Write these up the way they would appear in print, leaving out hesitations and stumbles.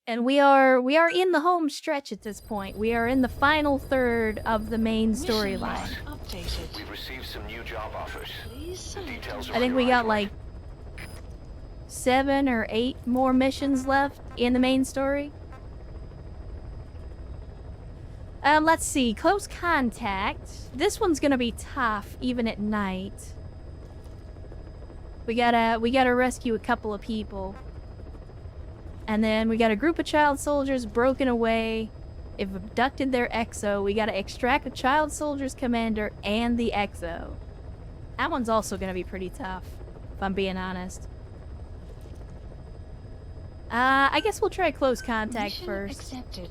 And we are in the home stretch at this point. We are in the final third of the main storyline. We've received some new job offers. The details are I think we got like 7 or 8 more missions left in the main story. Let's see. Close contact. This one's gonna be tough, even at night. We gotta rescue a couple of people. And then we got a group of child soldiers broken away. They've abducted their exo. We gotta extract the child soldiers commander and the exo. That one's also gonna be pretty tough, if I'm being honest. I guess we'll try close contact Mission first. accepted.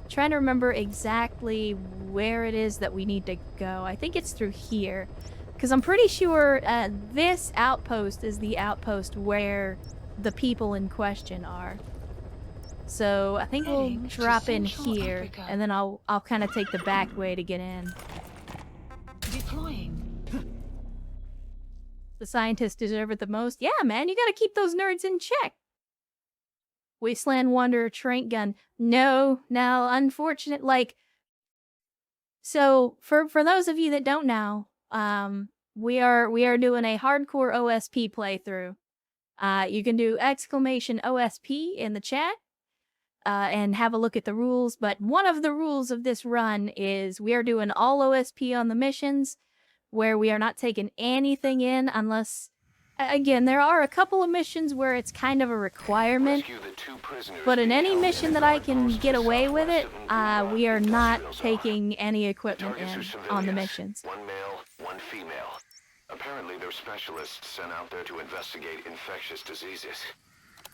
Trying to remember exactly where it is that we need to go. I think it's through here. Because I'm pretty sure this outpost is the outpost where the people in question are. So I think we'll Heading to drop in Central here, Africa. and then I'll kind of take the back way to get in. Deploying. The scientists deserve it the most. Yeah, man, you gotta keep those nerds in check. Wasteland Wanderer trank gun. No, unfortunate. Like, so for those of you that don't know, we are doing a hardcore OSP playthrough. You can do exclamation OSP in the chat and have a look at the rules. But one of the rules of this run is we are doing all OSP on the missions, where we are not taking anything in unless, again, there are a couple of missions where it's kind of a requirement. But in any mission that I can get away with it, we are not taking any equipment in on the missions. One male, one female. Apparently, they're specialists sent out there to investigate infectious diseases.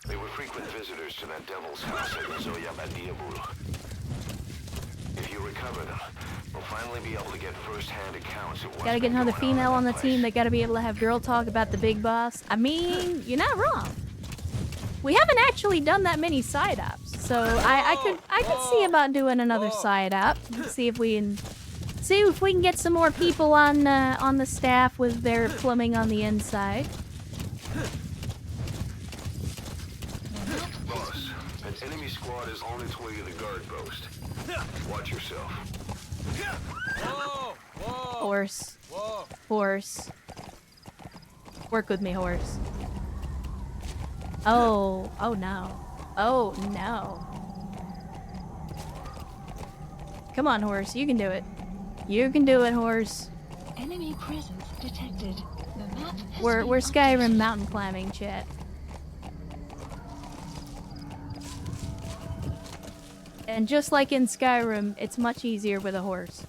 They were frequent visitors to that devil's house at Zoyabadiabulu. If you recover them, we'll finally be able to get first-hand accounts of what's Gotta get been another going female on the that team. place. They gotta be able to have girl talk about the big boss. I mean, you're not wrong. We haven't actually done that many side ups, so I could see about doing another side up. See if we can get some more people on the staff with their plumbing on the inside. Boss, an enemy squad is on its way to the guard post. Watch yourself. Horse. Horse. Work with me, horse. Oh no. Oh no. Come on, horse. You can do it. You can do it, horse. Enemy presence detected. The map has We're been Skyrim updated. mountain climbing, chat. And just like in Skyrim, it's much easier with a horse.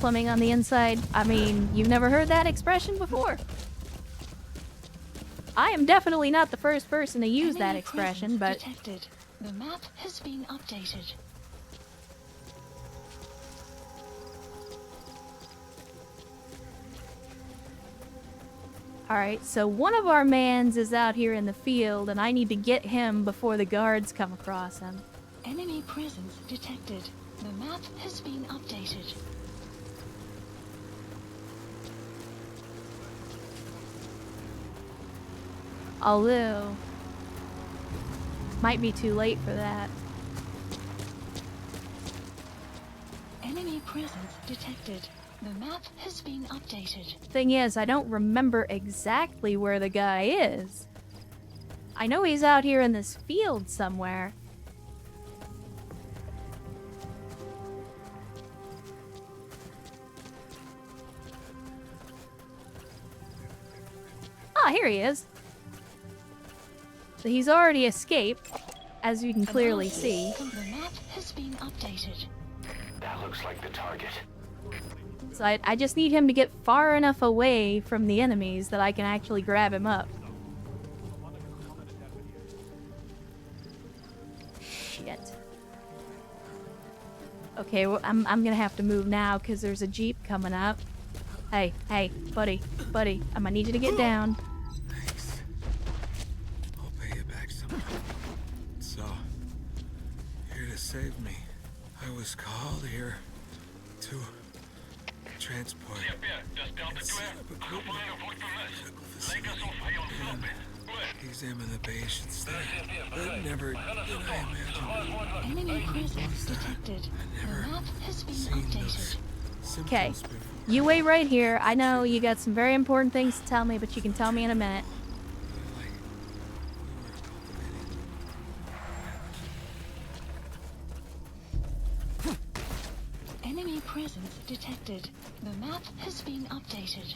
Plumbing on the inside. I mean, you've never heard that expression before. I am definitely not the first person to use that Enemy expression, presence but detected. The map has been updated. alright, so one of our mans is out here in the field, and I need to get him before the guards come across him. Enemy presence detected. The map has been updated. Although, might be too late for that. Enemy presence detected. The map has been updated. Thing is, I don't remember exactly where the guy is. I know he's out here in this field somewhere. Ah, here he is. So he's already escaped, as you can clearly see. The map has been updated. That looks like the target. So I just need him to get far enough away from the enemies that I can actually grab him up. Shit. Okay, well, I'm gonna have to move now because there's a jeep coming up. Hey, buddy, I'm gonna need you to get down. Thanks. I'll pay you back sometime. So, here to save me. I was called here to transport and set up equipment, medical facility, and examine the patients there. But never did I imagine Enemy presence detected. The map has been seeing updated. those Okay. symptoms before. You wait right here. I know you got some very important things to tell me, but you can tell me in a minute. Like we were cultivating. Enemy presence detected. The map has been updated.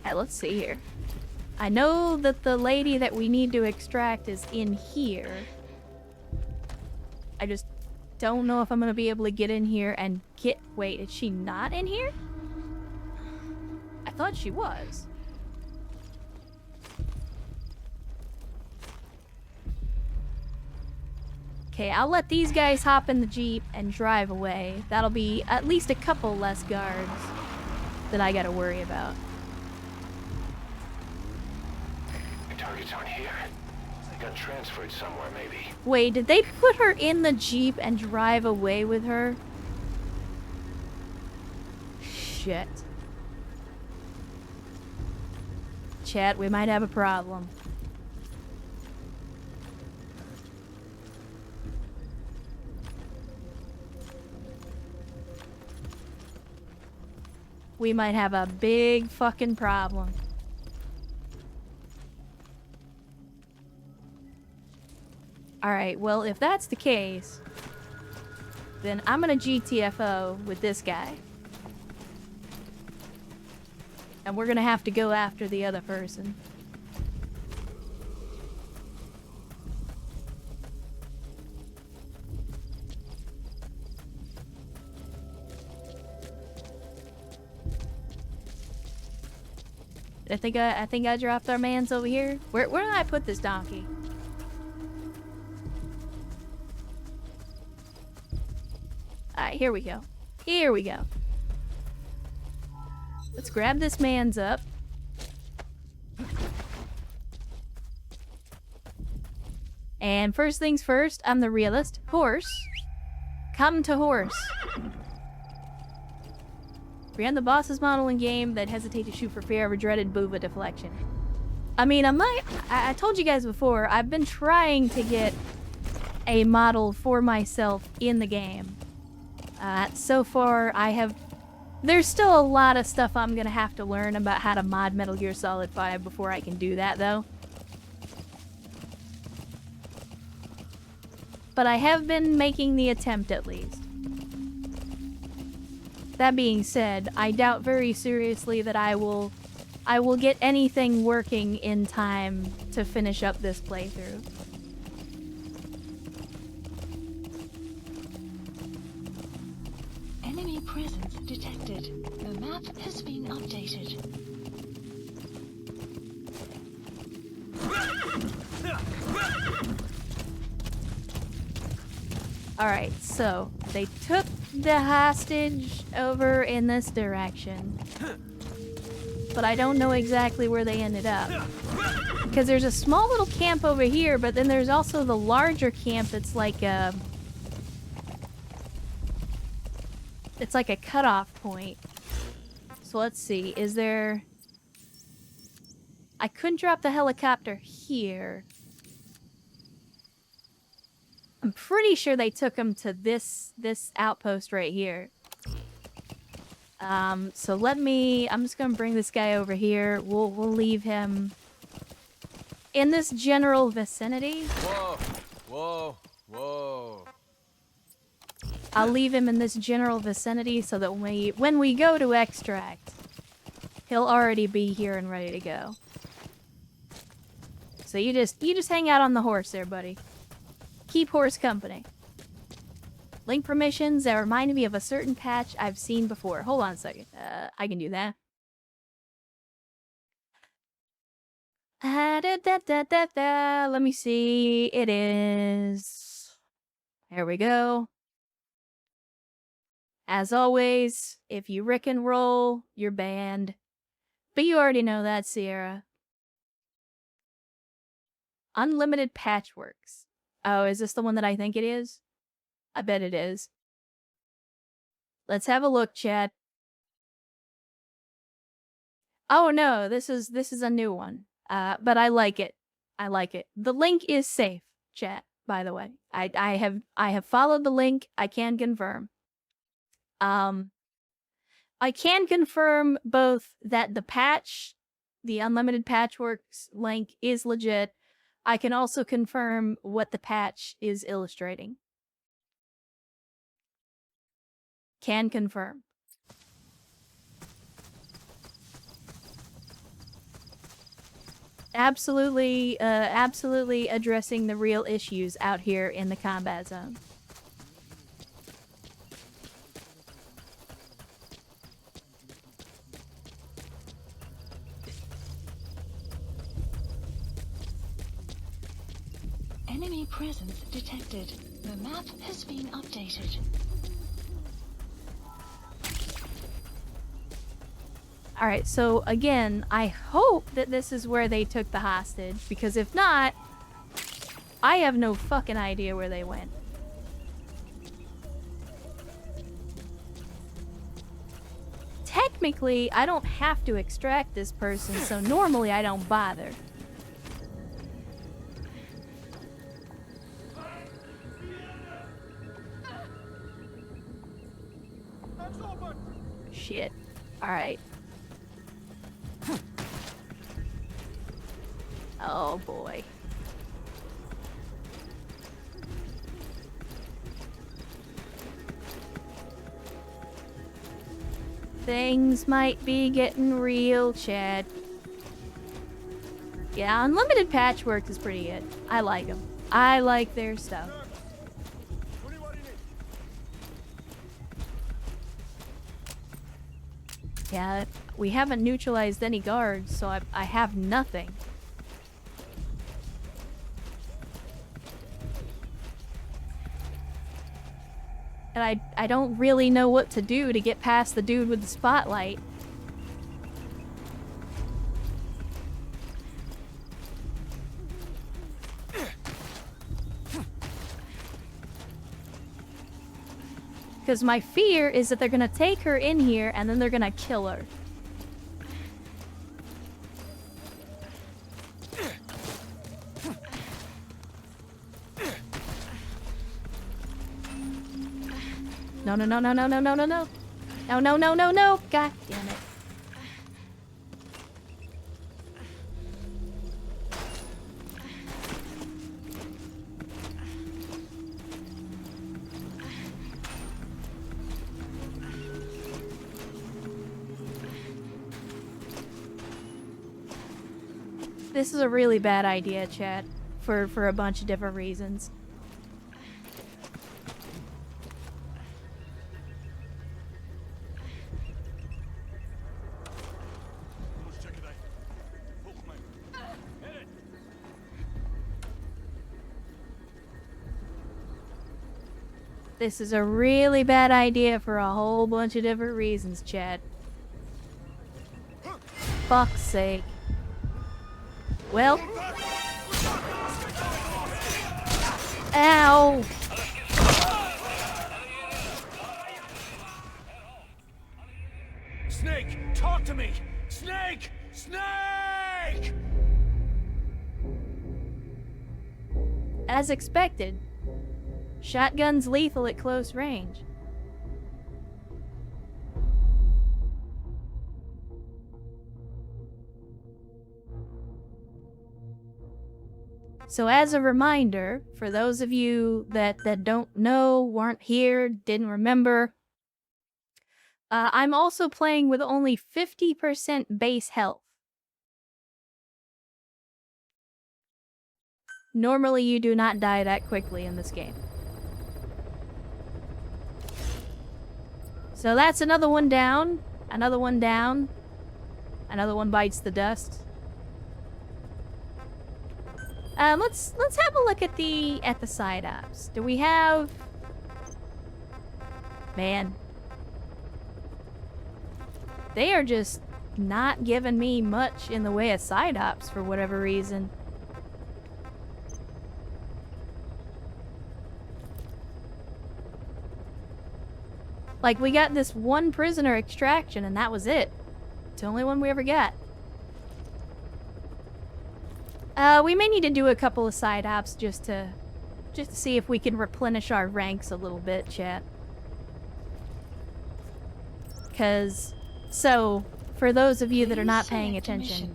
Hey, let's see here. I know that the lady that we need to extract is in here. I just don't know if I'm gonna be able to get in here and get... Wait, is she not in here? I thought she was. Okay, I'll let these guys hop in the Jeep and drive away. That'll be at least a couple less guards that I gotta worry about. The targets aren't here. They got transferred somewhere, maybe. Wait, did they put her in the Jeep and drive away with her? Shit. Chat, we might have a problem. We might have a big fucking problem. Alright, well, if that's the case, then I'm gonna GTFO with this guy. And we're gonna have to go after the other person. I think I dropped our mans over here. Where did I put this donkey? Alright, here we go. Here we go. Let's grab this man's up. And first things first, I'm the realist. Horse. Come to horse. Ran the boss's model in game that hesitate to shoot for fear of a dreaded booba deflection. I mean, I told you guys before, I've been trying to get a model for myself in the game. So far, there's still a lot of stuff I'm gonna have to learn about how to mod Metal Gear Solid 5 before I can do that, though. But I have been making the attempt, at least. That being said, I doubt very seriously that I will get anything working in time to finish up this playthrough. Enemy presence detected. The map has been updated. Alright, so they took the hostage over in this direction. But I don't know exactly where they ended up. Because there's a small little camp over here, but then there's also the larger camp that's like a... It's like a cutoff point. So let's see, is there... I couldn't drop the helicopter here. I'm pretty sure they took him to this outpost right here. So I'm just gonna bring this guy over here. We'll leave him in this general vicinity. Whoa, whoa, whoa. I'll leave him in this general vicinity so that when we go to extract, he'll already be here and ready to go. So you just hang out on the horse there, buddy. Keep horse company. Link permissions that remind me of a certain patch I've seen before. Hold on a second. I can do that. Let me see. It is. There we go. As always, if you rick and roll, you're banned. But you already know that, Sierra. Unlimited Patchworks. Oh, is this the one that I think it is? I bet it is. Let's have a look, chat. Oh no, this is a new one. But I like it. I like it. The link is safe, chat, by the way. I have followed the link. I can confirm. I can confirm both that the patch, the Unlimited Patchworks link is legit. I can also confirm what the patch is illustrating. Can confirm. Absolutely addressing the real issues out here in the combat zone. Enemy presence detected. The map has been updated. Alright, so again, I hope that this is where they took the hostage, because if not, I have no fucking idea where they went. Technically, I don't have to extract this person, so normally I don't bother. Shit. Alright. Oh boy. Things might be getting real, Chad. Yeah, Unlimited Patchwork is pretty good. I like them. I like their stuff. Yeah, we haven't neutralized any guards, so I have nothing. And I don't really know what to do to get past the dude with the spotlight. Because my fear is that they're gonna take her in here and then they're gonna kill her. No, no, no, no, no, no, no, no, no. No, no, no, no, no. God damn it. This is a really bad idea, chat, for a bunch of different reasons. This is a really bad idea for a whole bunch of different reasons, chat. Fuck's sake. Well. Ow! Snake, talk to me! Snake! Snake! As expected, shotgun's lethal at close range. So as a reminder, for those of you that don't know, weren't here, didn't remember, I'm also playing with only 50% base health. Normally you do not die that quickly in this game. So that's another one down, another one down, another one bites the dust. Let's have a look at the side ops. Do we have? Man, they are just not giving me much in the way of side ops for whatever reason. Like, we got this one prisoner extraction and that was it. It's the only one we ever got. We may need to do a couple of side ops just to see if we can replenish our ranks a little bit, chat. So, for those of you that are not paying attention,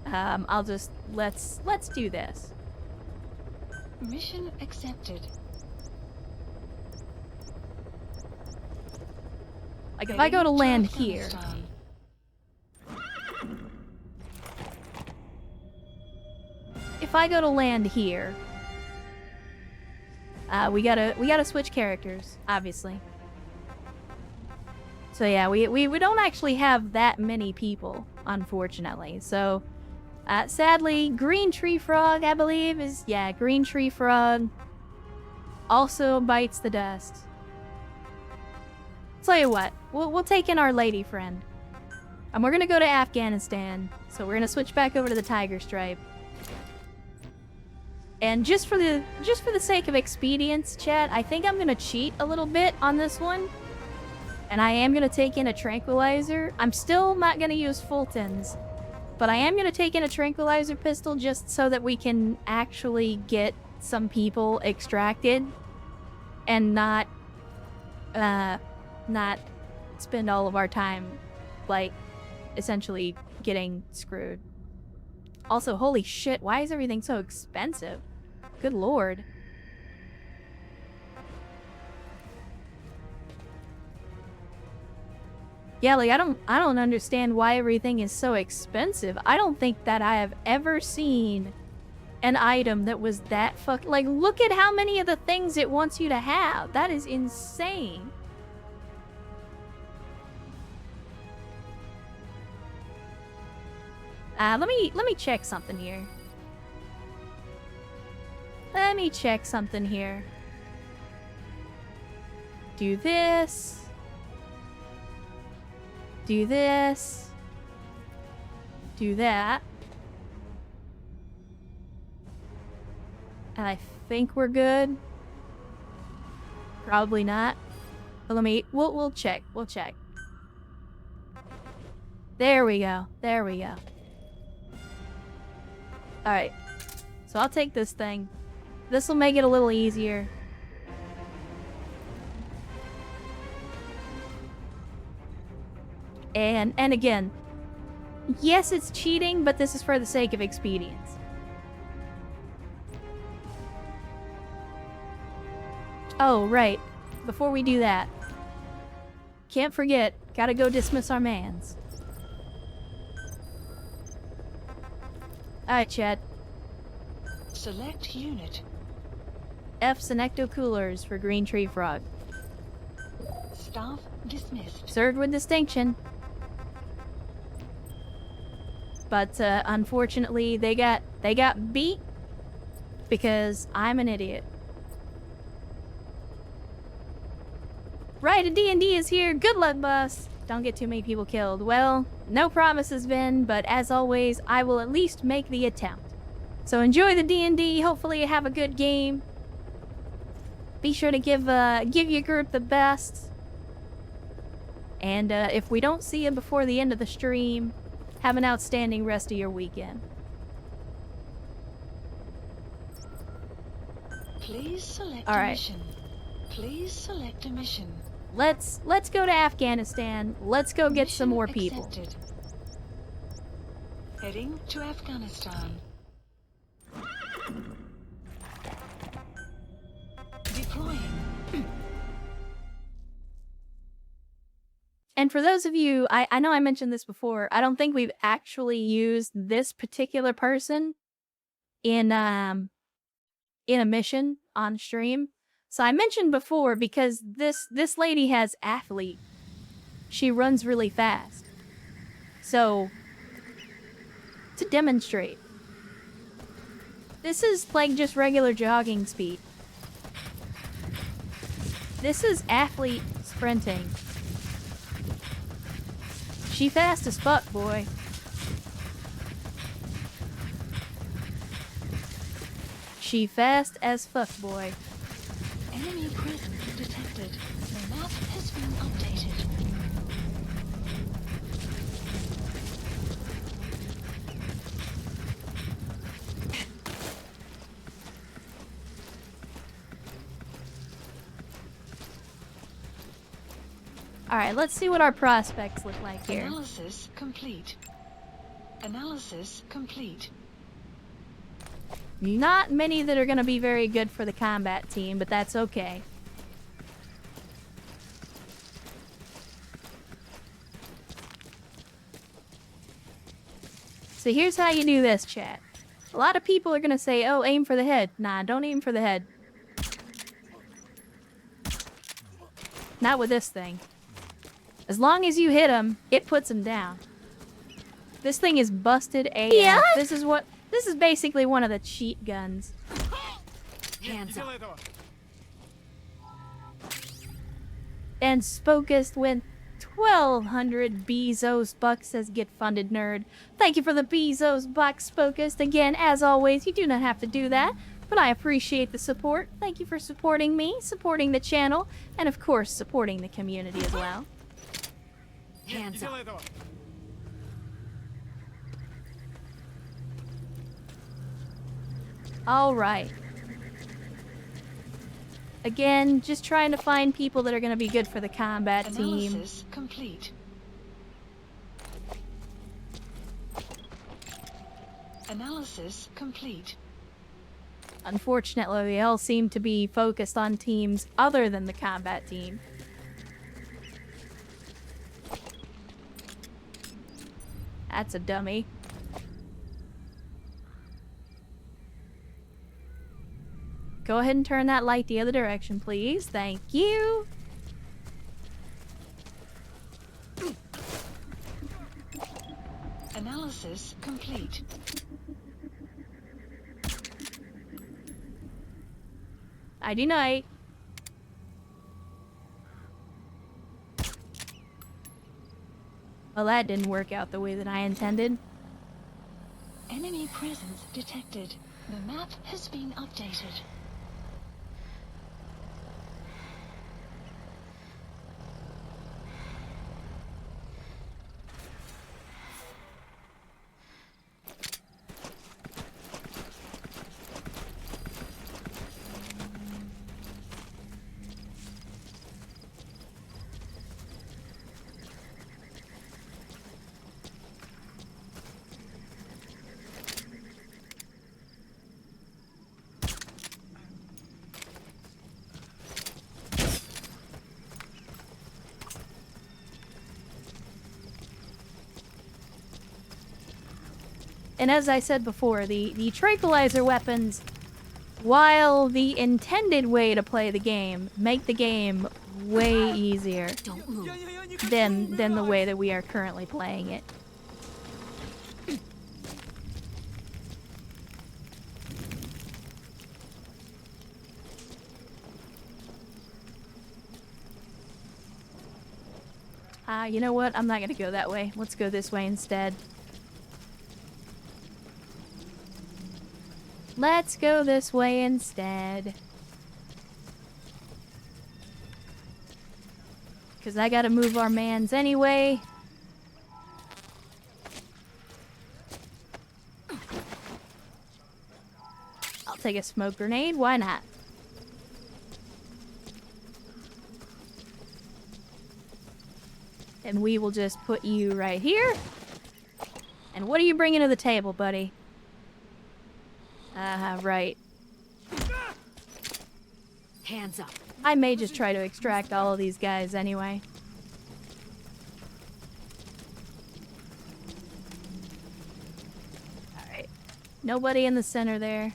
I'll just, let's do this. Mission accepted. Like, if I go to land here, we gotta switch characters, obviously. So yeah, we don't actually have that many people, unfortunately. So, sadly, Green Tree Frog, I believe, is, yeah, Green Tree Frog also bites the dust. Tell you what, we'll take in our lady friend. And we're gonna go to Afghanistan, so we're gonna switch back over to the Tiger Stripe. And just for the sake of expedience, chat, I think I'm gonna cheat a little bit on this one. And I am gonna take in a tranquilizer. I'm still not gonna use fultons, but I am gonna take in a tranquilizer pistol just so that we can actually get some people extracted and not spend all of our time, like, essentially getting screwed. Also, holy shit, why is everything so expensive? Good lord. Yeah, like, I don't understand why everything is so expensive. I don't think that I have ever seen an item that was that like, look at how many of the things it wants you to have. That is insane. Let me check something here. Do this. Do this. Do that. And I think we're good. Probably not. But we'll check. We'll check. There we go. There we go. Alright. So I'll take this thing. This will make it a little easier. And again, yes, it's cheating, but this is for the sake of expedience. Oh, right. Before we do that, can't forget, gotta go dismiss our mans. Alright, Chad. Select unit. F Senecto Coolers for Green Tree Frog. Staff dismissed. Served with distinction. But unfortunately, they got beat because I'm an idiot. Right, a D&D is here. Good luck, boss. Don't get too many people killed. Well, no promises, Vin, but as always, I will at least make the attempt. So enjoy the D&D. Hopefully you have a good game. Be sure to give your group the best. And if we don't see you before the end of the stream, have an outstanding rest of your weekend. Please select All a right. mission. Please select a mission. Let's go to Afghanistan. Let's go get some Mission more people. accepted. Heading to Afghanistan. Deploying. And for those of you, I know I mentioned this before, I don't think we've actually used this particular person in a mission on stream. So I mentioned before because this lady has athlete. She runs really fast. So to demonstrate. This is like just regular jogging speed. This is athlete sprinting. She fast as fuck, boy. She fast as fuck, boy. Enemy presence detected. The map has been updated. Alright, let's see what our prospects look like here. Analysis complete. Analysis complete. Not many that are going to be very good for the combat team, but that's okay. So here's how you do this, chat. A lot of people are going to say, oh, aim for the head. Nah, don't aim for the head. Not with this thing. As long as you hit him, it puts him down. This thing is busted AF. Yeah? This is basically one of the cheat guns. Hands up. And Spokest went 1,200 Bezos bucks, says Get Funded Nerd. Thank you for the Bezos bucks, Spokest. Again, as always, you do not have to do that, but I appreciate the support. Thank you for supporting me, supporting the channel, and of course, supporting the community as well. Hands up. Alright. Again, just trying to find people that are going to be good for the combat team. Analysis complete. Analysis complete. Unfortunately, they all seem to be focused on teams other than the combat team. That's a dummy. Go ahead and turn that light the other direction, please. Thank you. Analysis complete. Nighty night. Well, that didn't work out the way that I intended. Enemy presence detected. The map has been updated. And as I said before, the tranquilizer weapons, while the intended way to play the game, make the game way easier than the way that we are currently playing it. You know what? I'm not gonna go that way. Let's go this way instead. Let's go this way instead. Because I gotta move our mans anyway. I'll take a smoke grenade, why not? And we will just put you right here. And what are you bringing to the table, buddy? Right. Hands up. I may just try to extract all of these guys anyway. Alright. Nobody in the center there.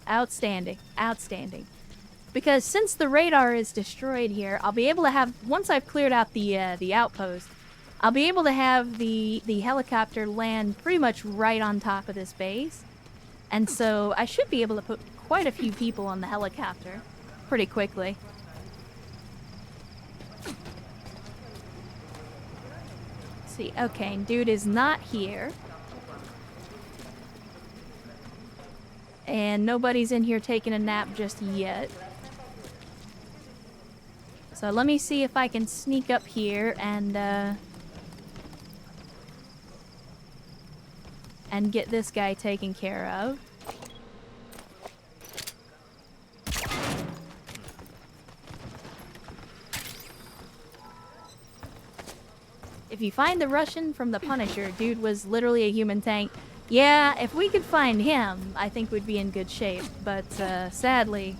Outstanding. Outstanding. Because since the radar is destroyed here, I'll be able to have, once I've cleared out the outpost, I'll be able to have the helicopter land pretty much right on top of this base. And so I should be able to put quite a few people on the helicopter pretty quickly. Let's see, okay, dude is not here. And nobody's in here taking a nap just yet. So let me see if I can sneak up here and get this guy taken care of. If you find the Russian from the Punisher, dude was literally a human tank. Yeah, if we could find him, I think we'd be in good shape. But sadly,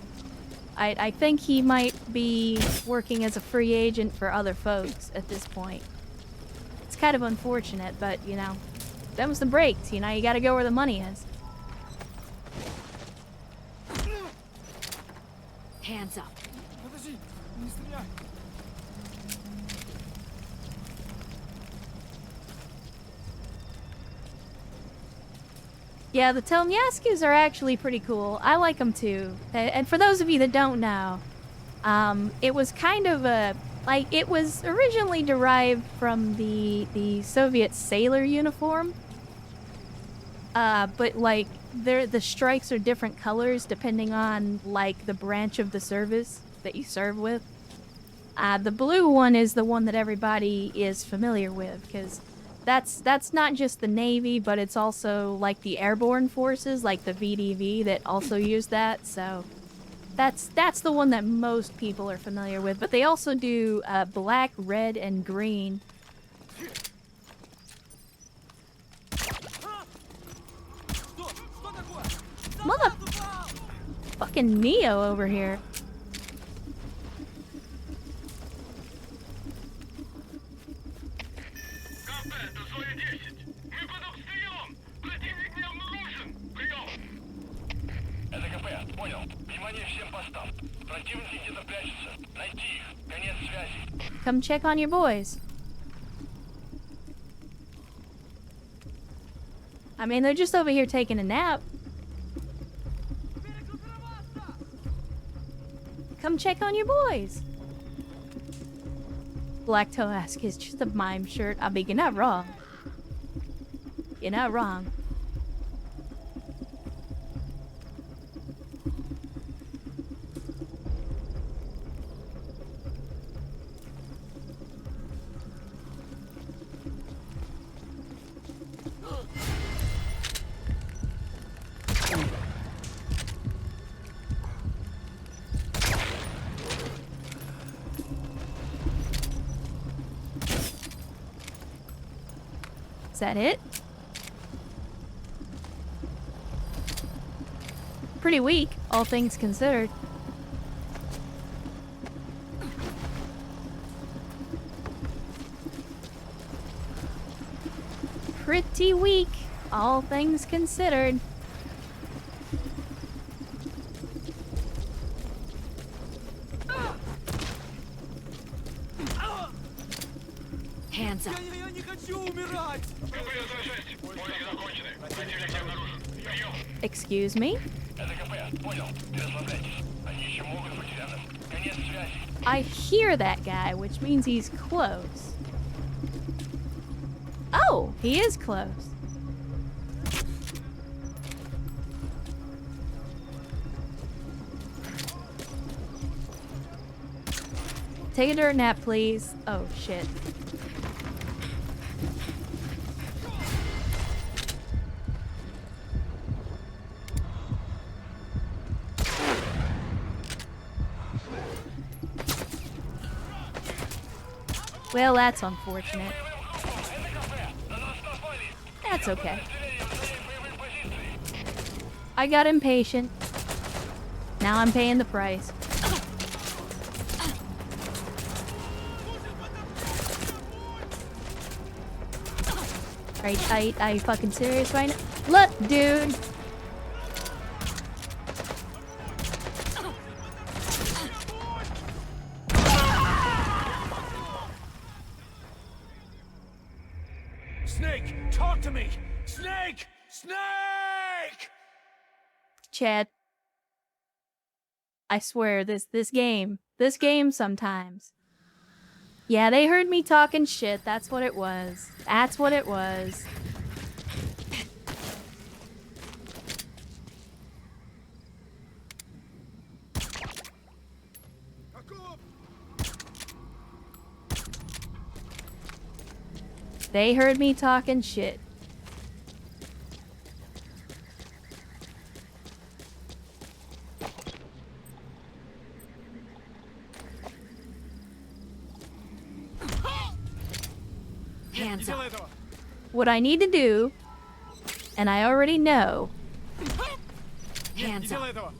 I think he might be working as a free agent for other folks at this point. It's kind of unfortunate, but, you know, them's the breaks. You know, you gotta go where the money is. Hands up. Yeah, the Telnyaskus are actually pretty cool. I like them too. And for those of you that don't know, it was kind of a... Like, it was originally derived from the Soviet sailor uniform. But, like, the stripes are different colors depending on, like, the branch of the service that you serve with. The blue one is the one that everybody is familiar with, because that's not just the Navy, but it's also, like, the airborne forces, like the VDV, that also use that, so... That's the one that most people are familiar with, but they also do black, red, and green. Mother... fucking Neo over here. Come check on your boys. I mean, they're just over here taking a nap. Come check on your boys. Black Toe Ask is just a mime shirt. I mean, you're not wrong. You're not wrong. Is that it? Pretty weak, all things considered. Pretty weak, all things considered. Hands up. Excuse me? I hear that guy, which means he's close. Oh, he is close. Take a dirt nap, please. Oh, shit. Well, that's unfortunate. That's okay. I got impatient. Now I'm paying the price. Are you fucking serious right now? Look, dude! Snake! Chad. I swear, this game sometimes. Yeah, they heard me talking shit. That's what it was. That's what it was. They heard me talking shit. Hands up. What I need to do, and I already know, Hands up.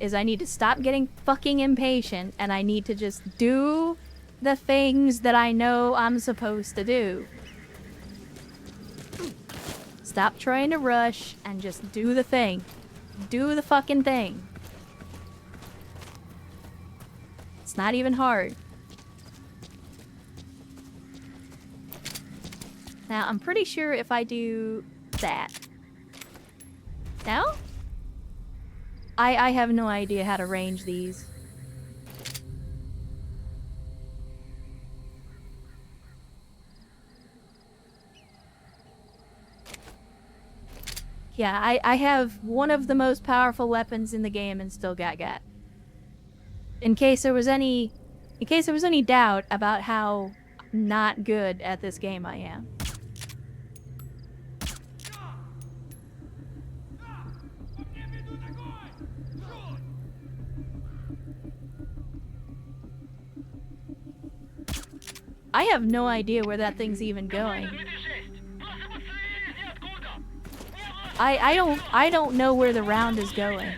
is I need to stop getting fucking impatient and I need to just do the things that I know I'm supposed to do. Stop trying to rush and just do the thing. Do the fucking thing. It's not even hard. Now, I'm pretty sure if I do that. No? I have no idea how to range these. Yeah, I have one of the most powerful weapons in the game and still got. In case there was any doubt about how not good at this game I am. I have no idea where that thing's even going. I don't know where the round is going.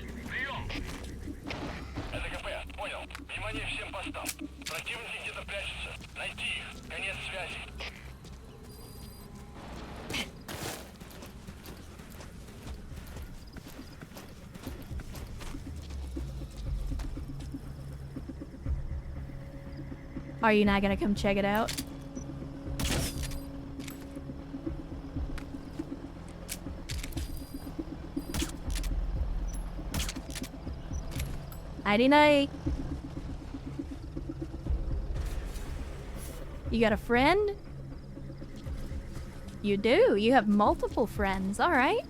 Are you not gonna come check it out? Nighty night. You got a friend? You do. You have multiple friends. All right.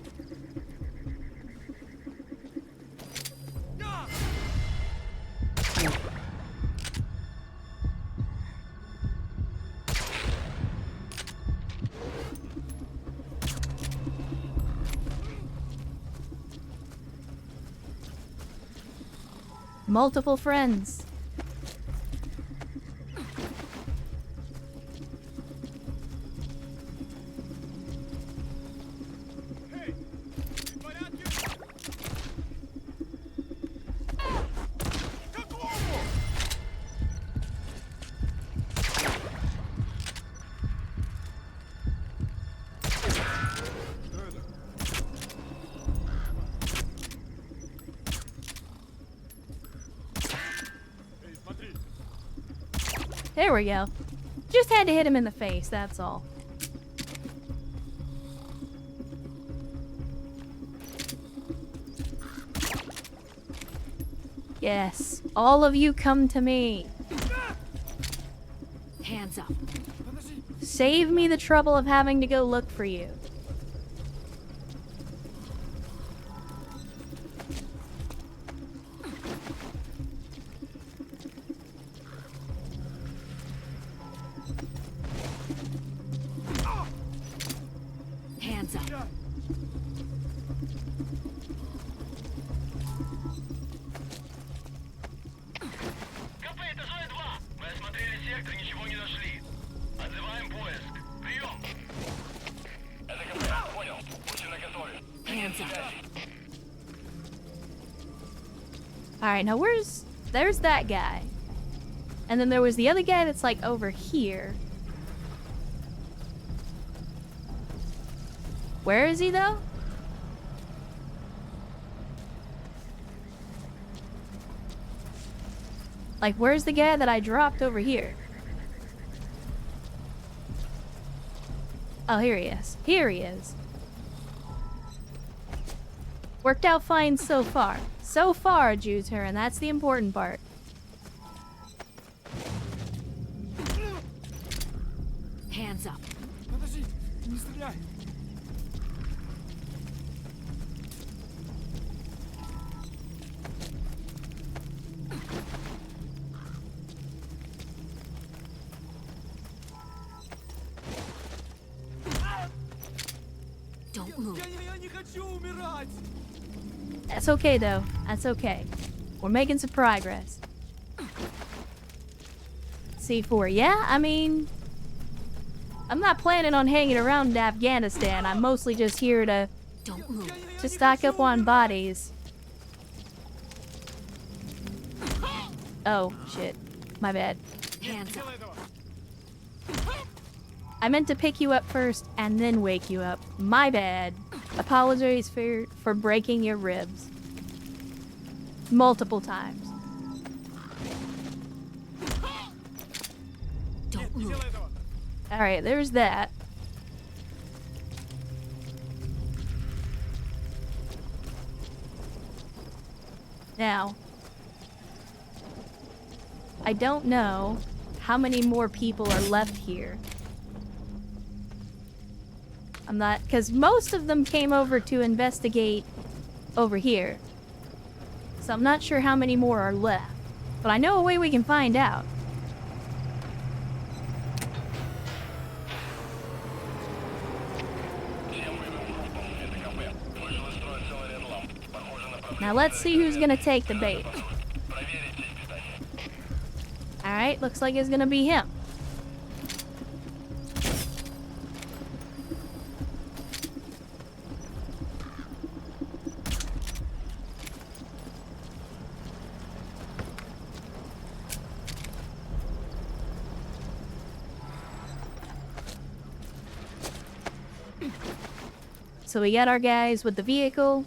Multiple friends. There we go. Just had to hit him in the face, that's all. Yes, all of you come to me. Hands up. Save me the trouble of having to go look for you. Hands up. Hands up. Alright, now there's that guy. And then there was the other guy that's like over here. Where is he though? Like, where's the guy that I dropped over here? Oh, here he is. Here he is. Worked out fine so far. So far, Juter, and that's the important part. Hands up. Подожди, не стреляй. Don't move. Я не хочу умирать. That's okay, though. That's okay. We're making some progress. C4, yeah? I mean... I'm not planning on hanging around in Afghanistan. I'm mostly just here to Don't move. stock up on bodies. Oh, shit. My bad. Hands up. I meant to pick you up first and then wake you up. My bad. Apologies for breaking your ribs. Multiple times. Don't move. Alright, there's that. Now, I don't know how many more people are left here. I'm not, because most of them came over to investigate over here. So I'm not sure how many more are left. But I know a way we can find out. Now let's see who's gonna take the bait. Alright, looks like it's gonna be him. So we got our guys with the vehicle.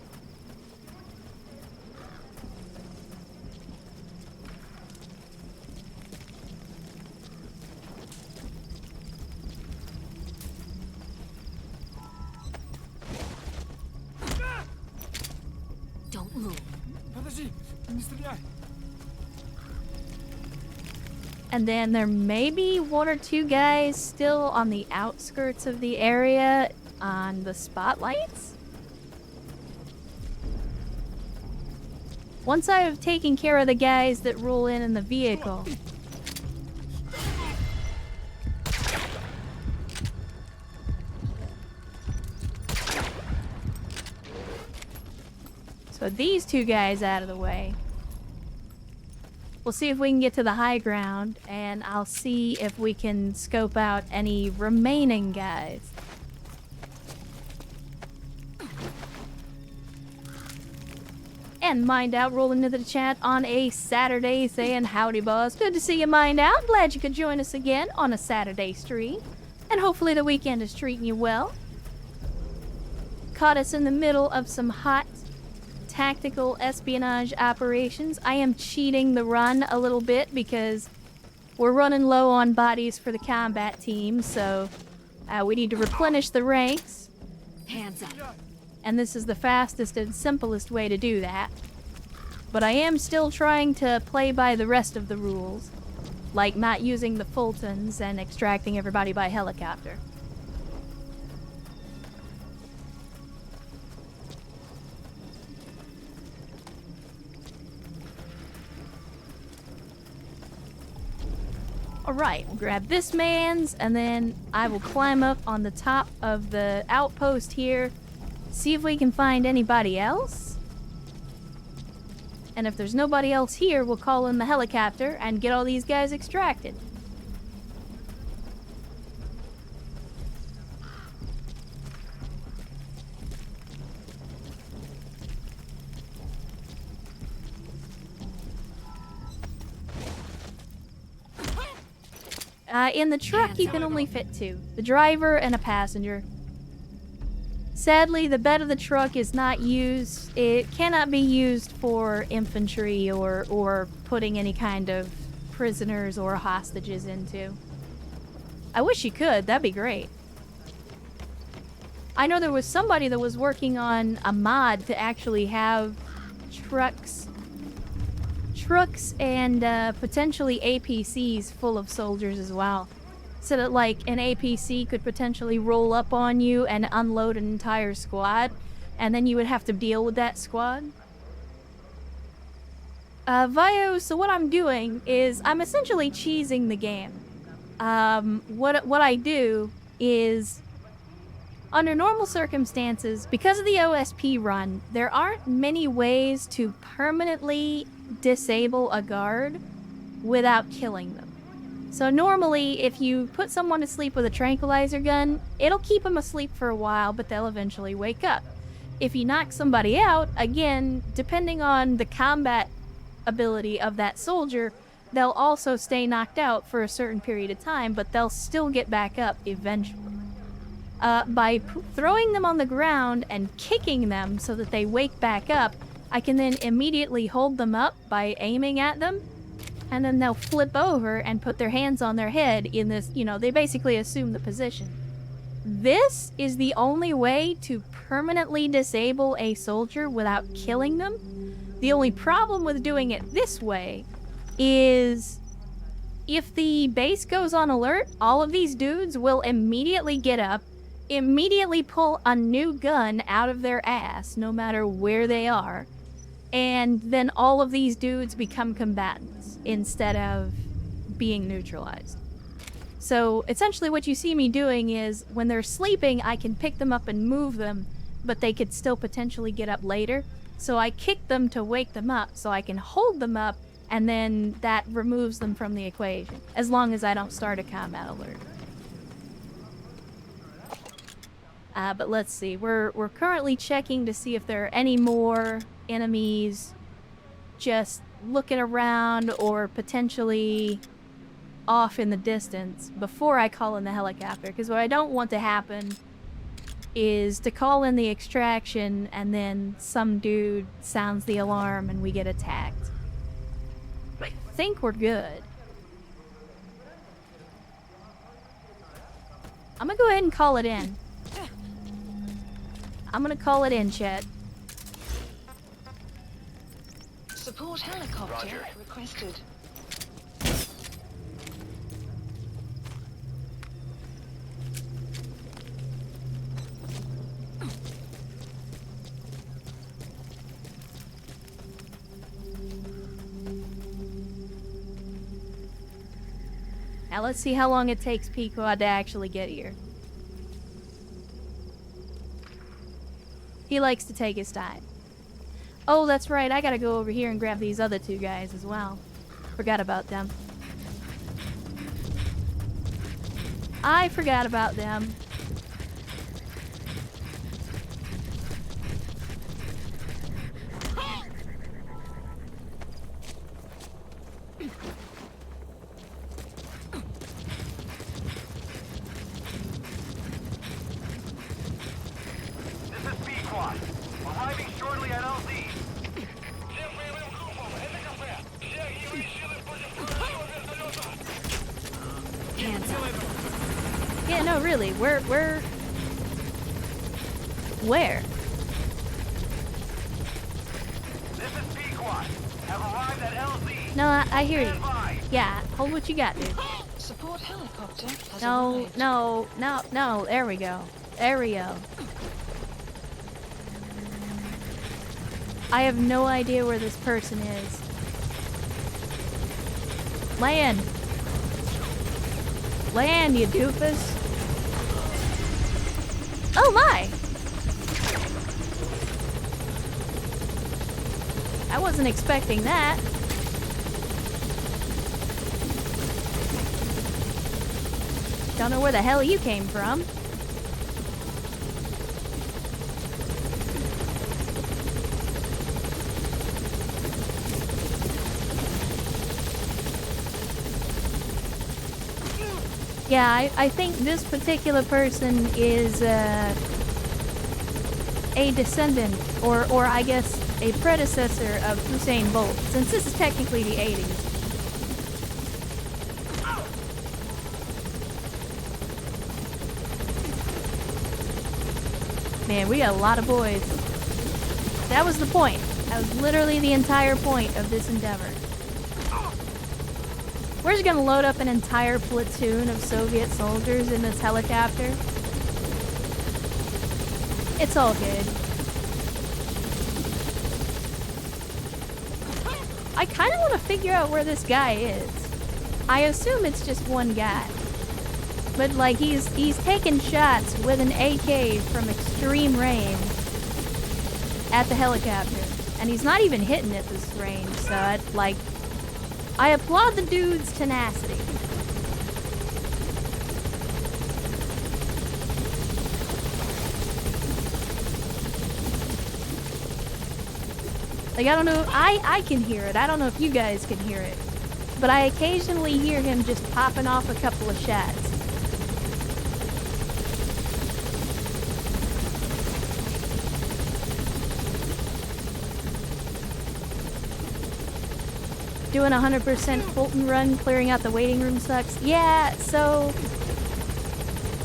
Don't move. Подожди, не стреляй. And then there may be one or two guys still on the outskirts of the area on the spotlights. Once I have taken care of the guys that roll in the vehicle. So these two guys out of the way. We'll see if we can get to the high ground, and I'll see if we can scope out any remaining guys. And Mind Out rolling into the chat on a Saturday saying, howdy boss, good to see you Mind Out, glad you could join us again on a Saturday stream. And hopefully the weekend is treating you well. Caught us in the middle of some hot tactical espionage operations. I am cheating the run a little bit because we're running low on bodies for the combat team, so we need to replenish the ranks. Hands up. And this is the fastest and simplest way to do that. But I am still trying to play by the rest of the rules, like not using the fultons and extracting everybody by helicopter. Alright, we'll grab this man's, and then I will climb up on the top of the outpost here, see if we can find anybody else. And if there's nobody else here, we'll call in the helicopter and get all these guys extracted. In the truck, you can only fit two. The driver and a passenger. Sadly, the bed of the truck is not used. It cannot be used for infantry or putting any kind of prisoners or hostages into. I wish you could. That'd be great. I know there was somebody that was working on a mod to actually have trucks and potentially APCs full of soldiers as well. So that, like, an APC could potentially roll up on you and unload an entire squad, and then you would have to deal with that squad. Vio, so what I'm doing is I'm essentially cheesing the game. What I do is, under normal circumstances, because of the OSP run, there aren't many ways to permanently disable a guard without killing them. So normally, if you put someone to sleep with a tranquilizer gun, it'll keep them asleep for a while, but they'll eventually wake up. If you knock somebody out, again, depending on the combat ability of that soldier, they'll also stay knocked out for a certain period of time, but they'll still get back up eventually. By throwing them on the ground and kicking them so that they wake back up, I can then immediately hold them up by aiming at them, and then they'll flip over and put their hands on their head in this, you know, they basically assume the position. This is the only way to permanently disable a soldier without killing them. The only problem with doing it this way is if the base goes on alert, all of these dudes will immediately get up, immediately pull a new gun out of their ass, no matter where they are, and then all of these dudes become combatants instead of being neutralized. So essentially what you see me doing is, when they're sleeping, I can pick them up and move them, but they could still potentially get up later. So I kick them to wake them up so I can hold them up, and then that removes them from the equation, as long as I don't start a combat alert. But let's see, we're currently checking to see if there are any more enemies just looking around or potentially off in the distance before I call in the helicopter, because what I don't want to happen is to call in the extraction and then some dude sounds the alarm and we get attacked. I think we're good. I'm gonna go ahead and call it in. I'm gonna call it in, chat. Support helicopter Roger. requested. Now let's see how long it takes Pequod to actually get here. He likes to take his time. Oh, that's right, I gotta go over here and grab these other two guys as well. Forgot about them. I forgot about them. This is Pequod. Arriving shortly at LZ. Hands up. Yeah, no, really, where? This is Pequod. Have arrived at LZ. No, I hear you. Stand by. Yeah, hold what you got, dude. Support helicopter has No, arrived. no, there we go. There we go. I have no idea where this person is. Land! Land, you doofus! Oh my! I wasn't expecting that. Don't know where the hell you came from. Yeah, I think this particular person is a descendant, or I guess a predecessor of Usain Bolt, since this is technically the 80s. Man, we got a lot of boys. That was the point. That was literally the entire point of this endeavor. We're just gonna load up an entire platoon of Soviet soldiers in this helicopter. It's all good. I kind of want to figure out where this guy is. I assume it's just one guy. But like he's taking shots with an AK from extreme range at the helicopter. And he's not even hitting at this range, so it's like I applaud the dude's tenacity. Like, I don't know, I can hear it. I don't know if you guys can hear it. But I occasionally hear him just popping off a couple of shots. Doing 100% Fulton run, clearing out the waiting room sucks. Yeah, so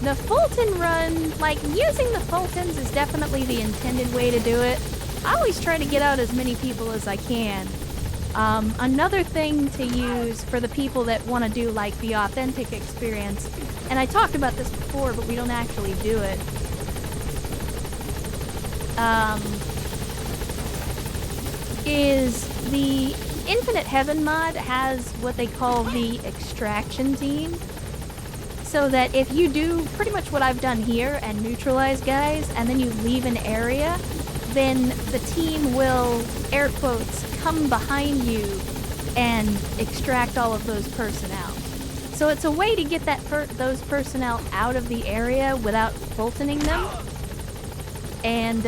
the Fulton run, like using the Fultons is definitely the intended way to do it. I always try to get out as many people as I can. Another thing to use for the people that want to do like the authentic experience, and I talked about this before, but we don't actually do it. Is the Infinite Heaven mod has what they call the extraction team. So that if you do pretty much what I've done here and neutralize guys, and then you leave an area, then the team will, air quotes, come behind you and extract all of those personnel. So it's a way to get that those personnel out of the area without fultoning them. And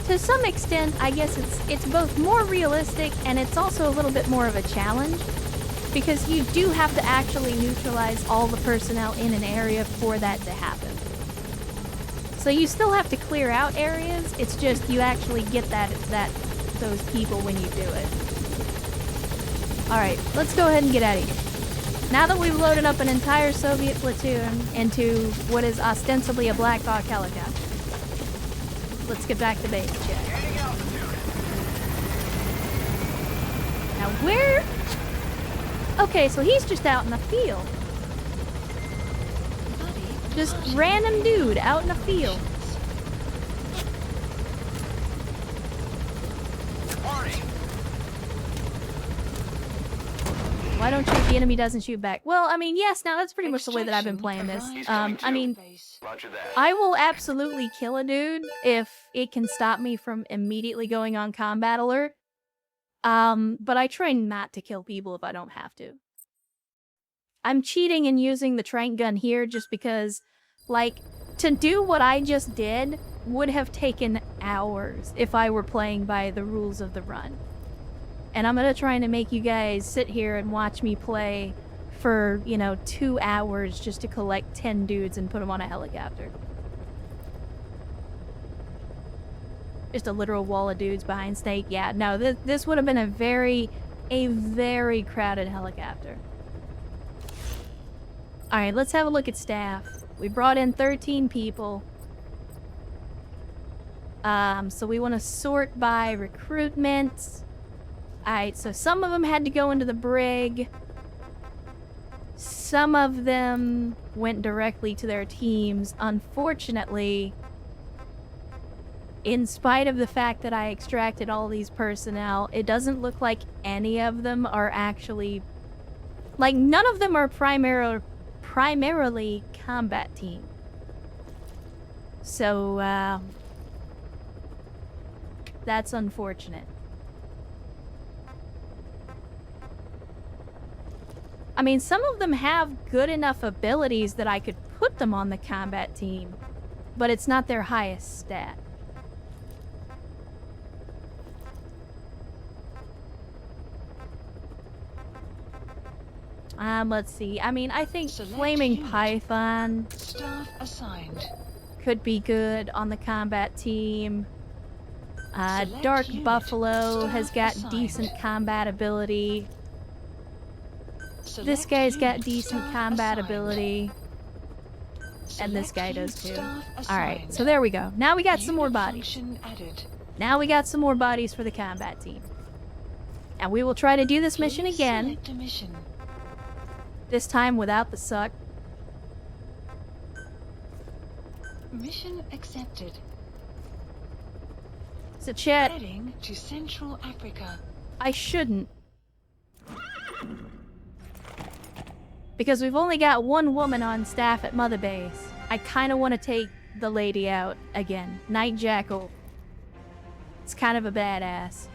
to some extent, I guess it's both more realistic and it's also a little bit more of a challenge, because you do have to actually neutralize all the personnel in an area for that to happen. So you still have to clear out areas, it's just you actually get those people when you do it. Alright, let's go ahead and get out of here. Now that we've loaded up an entire Soviet platoon into what is ostensibly a Black Hawk helicopter, let's get back to base, chat. Now where... Okay, so he's just out in the field. Just random dude out in the field. Why don't shoot? The enemy doesn't shoot back. Well, I mean, yes, now that's pretty much the way that I've been playing this. I mean, I will absolutely kill a dude if it can stop me from immediately going on combat alert. But I try not to kill people if I don't have to. I'm cheating and using the trank gun here just because, like, to do what I just did would have taken hours if I were playing by the rules of the run. And I'm gonna try to make you guys sit here and watch me play for, you know, 2 hours just to collect 10 dudes and put them on a helicopter. Just a literal wall of dudes behind Snake. Yeah, no, this would have been a very crowded helicopter. Alright, let's have a look at staff. We brought in 13 people. So we want to sort by recruitment. Alright, so some of them had to go into the brig. Some of them went directly to their teams. Unfortunately, in spite of the fact that I extracted all these personnel, it doesn't look like any of them are actually... Like, none of them are primarily combat team. So, that's unfortunate. I mean, some of them have good enough abilities that I could put them on the combat team, but it's not their highest stat. Let's see. I mean, I think Flaming Python Staff assigned. could be good on the combat team. Dark Buffalo has got decent combat ability. This guy's got decent combat ability. And this guy does too. Staff Alright, assigned. so there we go. Now we got some more Unit bodies. function added. Now we got some more bodies for the combat team. And we will try to do this mission Please again. select a mission. This time without the suck. Mission accepted. So chat, Heading to Central Africa. I shouldn't. Because we've only got one woman on staff at Mother Base. I kind of want to take the lady out again. Night Jackal. It's kind of a badass.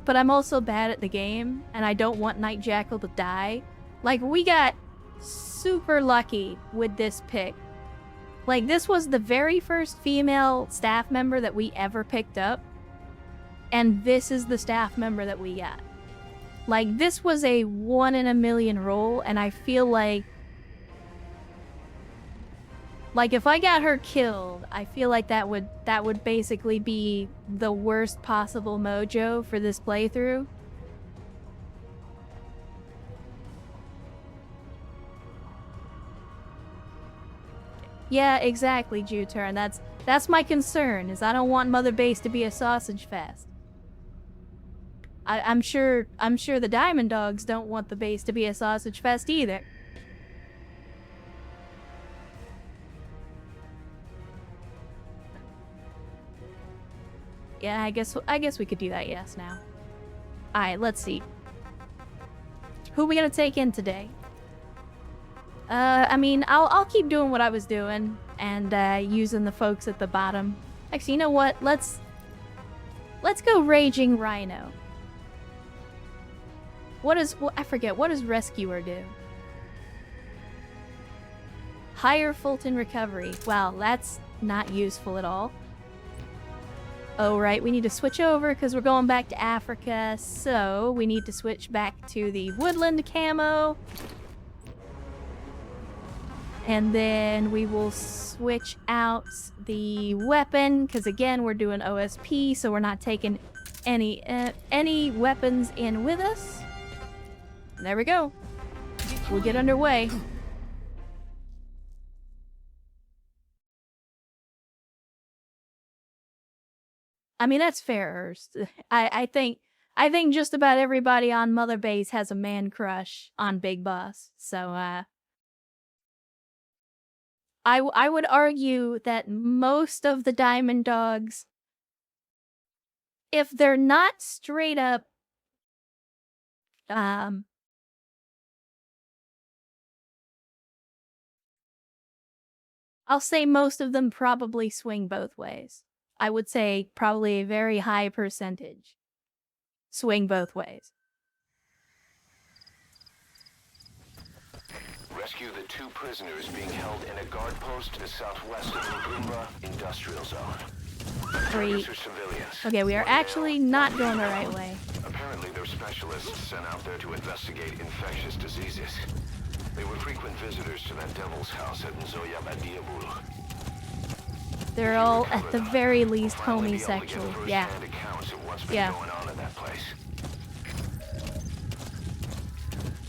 But I'm also bad at the game, and I don't want Night Jackal to die. Like, we got super lucky with this pick. Like, this was the very first female staff member that we ever picked up. And this is the staff member that we got. Like, this was a 1 in a million roll, and I feel like if I got her killed, I feel like that would basically be the worst possible mojo for this playthrough. Yeah, exactly, Juturn. That's my concern, is I don't want Mother Base to be a sausage fest. I'm sure the Diamond Dogs don't want the base to be a sausage fest either. Yeah, I guess we could do that, yes, now. Alright, let's see. Who are we gonna take in today? I mean, I'll keep doing what I was doing and using the folks at the bottom. Actually, you know what? Let's go Raging Rhino. I forget, what does Rescuer do? Higher Fulton recovery. Wow, that's not useful at all. Oh, right, we need to switch over because we're going back to Africa, so we need to switch back to the woodland camo. And then we will switch out the weapon, because again, we're doing OSP, so we're not taking any weapons in with us. And there we go. We'll get underway. I mean, that's fair, Erst. I think just about everybody on Mother Base has a man crush on Big Boss. So, I would argue that most of the Diamond Dogs, if they're not straight up, I'll say most of them probably swing both ways. I would say probably a very high percentage swing both ways. Rescue the 2 prisoners being held in a guard post to the southwest of the Goomba Industrial Zone. Great. Targets are civilians. Okay, we are actually not going the right way. Apparently, they're specialists sent out there to investigate infectious diseases. They were frequent visitors to that devil's house at Nzoya Badiabulu. They're all, at the very least, homosexual. Yeah. Yeah.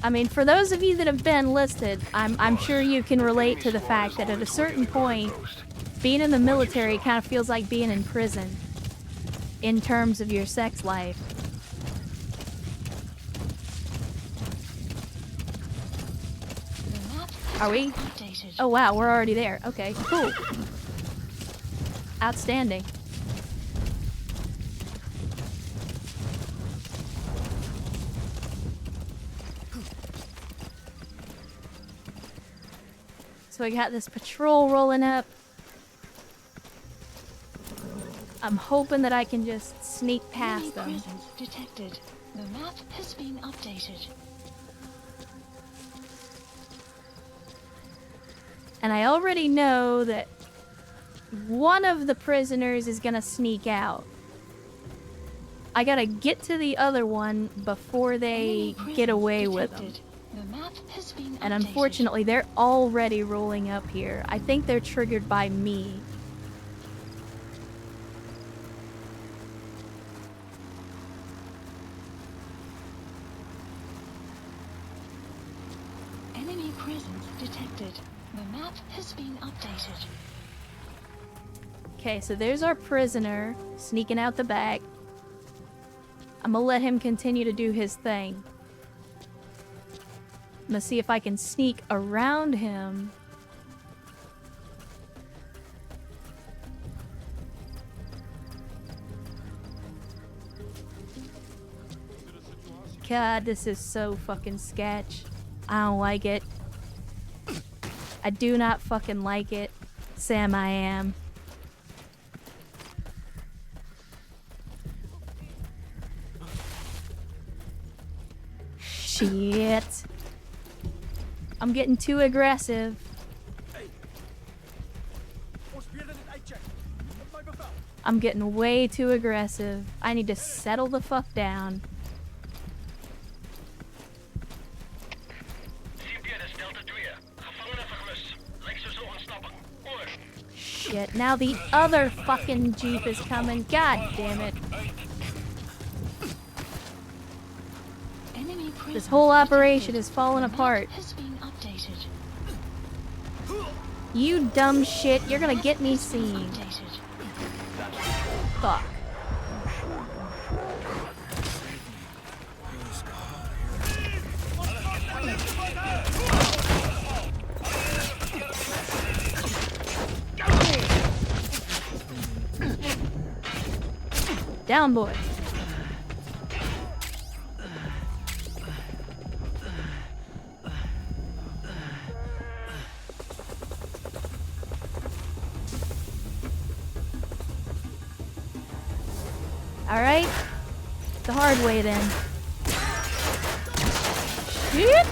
I mean, for those of you that have been listed, I'm sure you can relate to the fact that at a certain point, being in the military kind of feels like being in prison in terms of your sex life. Are we? Oh wow, we're already there. Okay, cool. Outstanding. So we got this patrol rolling up. I'm hoping that I can just sneak past them. Presence detected. The map has been updated. And I already know that one of the prisoners is gonna sneak out. I gotta get to the other one before they get away with them. The map has been And updated. unfortunately, they're already rolling up here. I think they're triggered by me. has been updated. Okay, so there's our prisoner sneaking out the back. I'm gonna let him continue to do his thing. I'm gonna see if I can sneak around him. God, this is so fucking sketch. I don't like it. I do not fucking like it. Sam, I am. Shit. I'm getting too aggressive. I'm getting way too aggressive. I need to settle the fuck down. Shit, now the other fucking Jeep is coming. God damn it. Enemy This whole operation detected. is falling The map apart. has been updated. You dumb shit, you're gonna get me seen. Updated. Fuck. I was called here. Down, boy. Alright. The hard way then. Shit!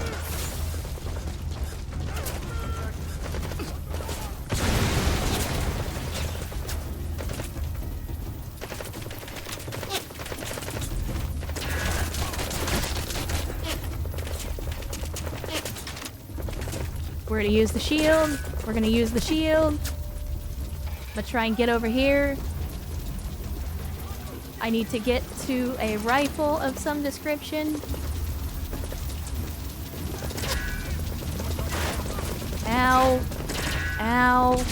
We're gonna use the shield. We're gonna use the shield. I'm gonna try and get over here. I need to get to a rifle of some description. Ow. Ow.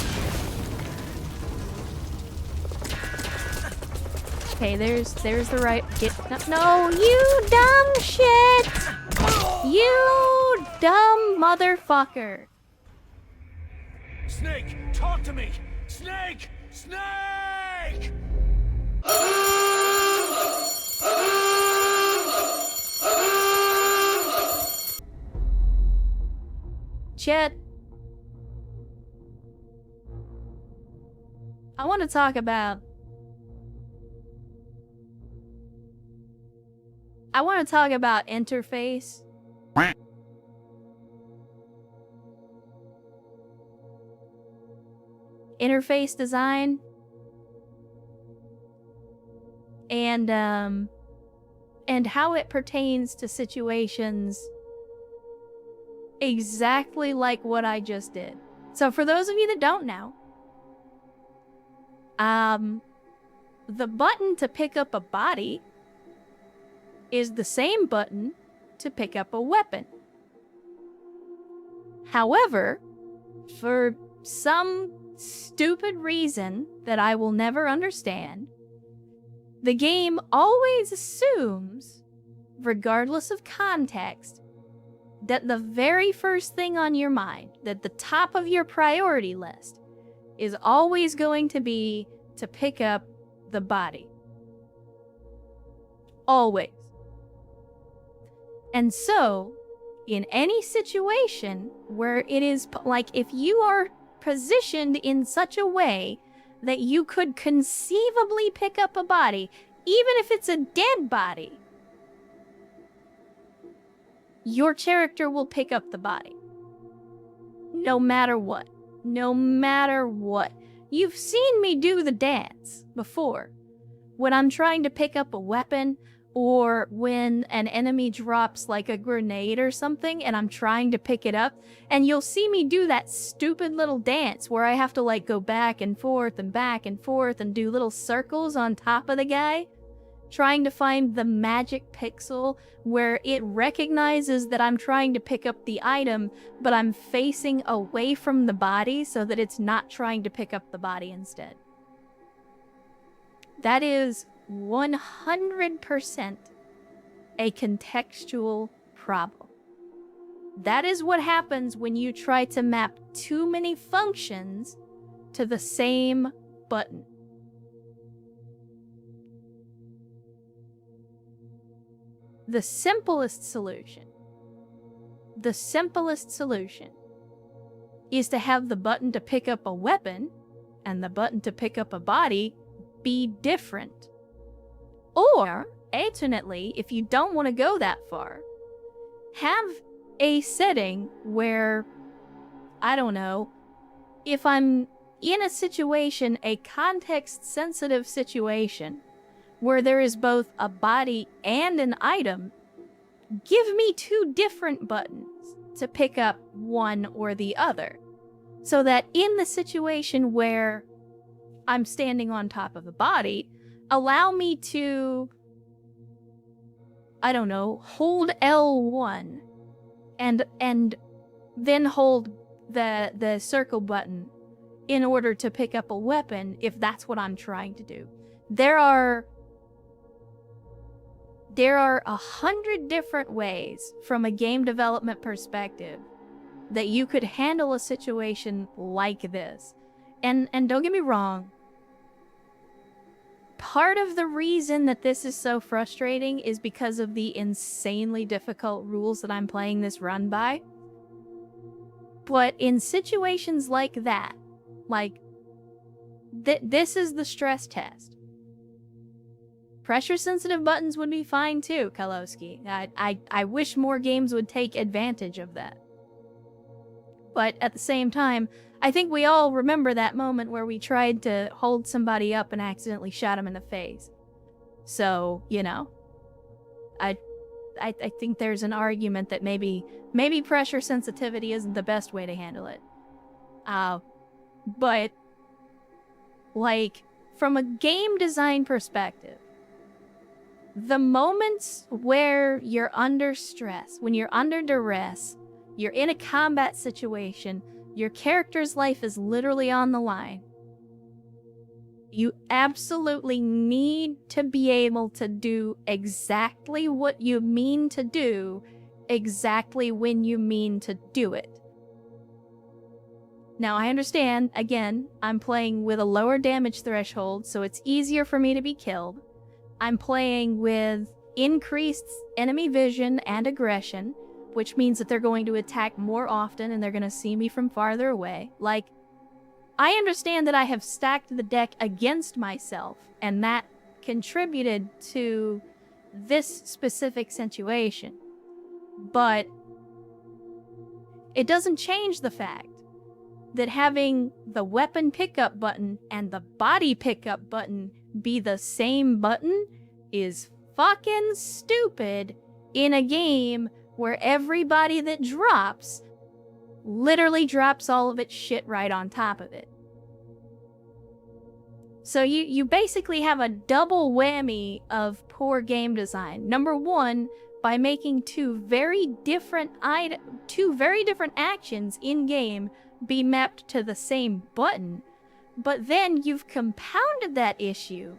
Okay, there's the right. No, you dumb shit! You dumb motherfucker! Snake, talk to me! Snake! Snake! Chet. I want to talk about interface. Interface design. And how it pertains to situations exactly like what I just did. So for those of you that don't know, the button to pick up a body is the same button to pick up a weapon. However, for some stupid reason that I will never understand, the game always assumes, regardless of context, that the very first thing on your mind, that the top of your priority list, is always going to be to pick up the body. Always. And so, in any situation where it is, like, if you are positioned in such a way that you could conceivably pick up a body, even if it's a dead body, your character will pick up the body. No matter what. No matter what. You've seen me do the dance before. When I'm trying to pick up a weapon, or when an enemy drops like a grenade or something and I'm trying to pick it up, and you'll see me do that stupid little dance where I have to like go back and forth and do little circles on top of the guy trying to find the magic pixel where it recognizes that I'm trying to pick up the item, but I'm facing away from the body so that it's not trying to pick up the body instead. That is 100% a contextual problem. That is what happens when you try to map too many functions to the same button. The simplest solution is to have the button to pick up a weapon and the button to pick up a body be different. Or, alternately, if you don't want to go that far, have a setting where, I don't know, if I'm in a situation, a context-sensitive situation, where there is both a body and an item, give me two different buttons to pick up one or the other. So that in the situation where I'm standing on top of a body, allow me to, I don't know, hold L1 and then hold the circle button in order to pick up a weapon if that's what I'm trying to do. There are 100 different ways from a game development perspective that you could handle a situation like this. And don't get me wrong, part of the reason that this is so frustrating is because of the insanely difficult rules that I'm playing this run by. But in situations like that, like, this is the stress test. Pressure-sensitive buttons would be fine too, Kalowski. I wish more games would take advantage of that. But at the same time, I think we all remember that moment where we tried to hold somebody up and accidentally shot him in the face. So, you know, I think there's an argument that maybe pressure sensitivity isn't the best way to handle it. But, like, from a game design perspective, the moments where you're under stress, when you're under duress, you're in a combat situation, your character's life is literally on the line, you absolutely need to be able to do exactly what you mean to do, exactly when you mean to do it. Now, I understand, again, I'm playing with a lower damage threshold, so it's easier for me to be killed. I'm playing with increased enemy vision and aggression, which means that they're going to attack more often and they're going to see me from farther away. Like, I understand that I have stacked the deck against myself, and that contributed to this specific situation. But it doesn't change the fact that having the weapon pickup button and the body pickup button be the same button is fucking stupid in a game where everybody that drops literally drops all of its shit right on top of it. So you basically have a double whammy of poor game design. Number one, by making two very different actions in game be mapped to the same button, but then you've compounded that issue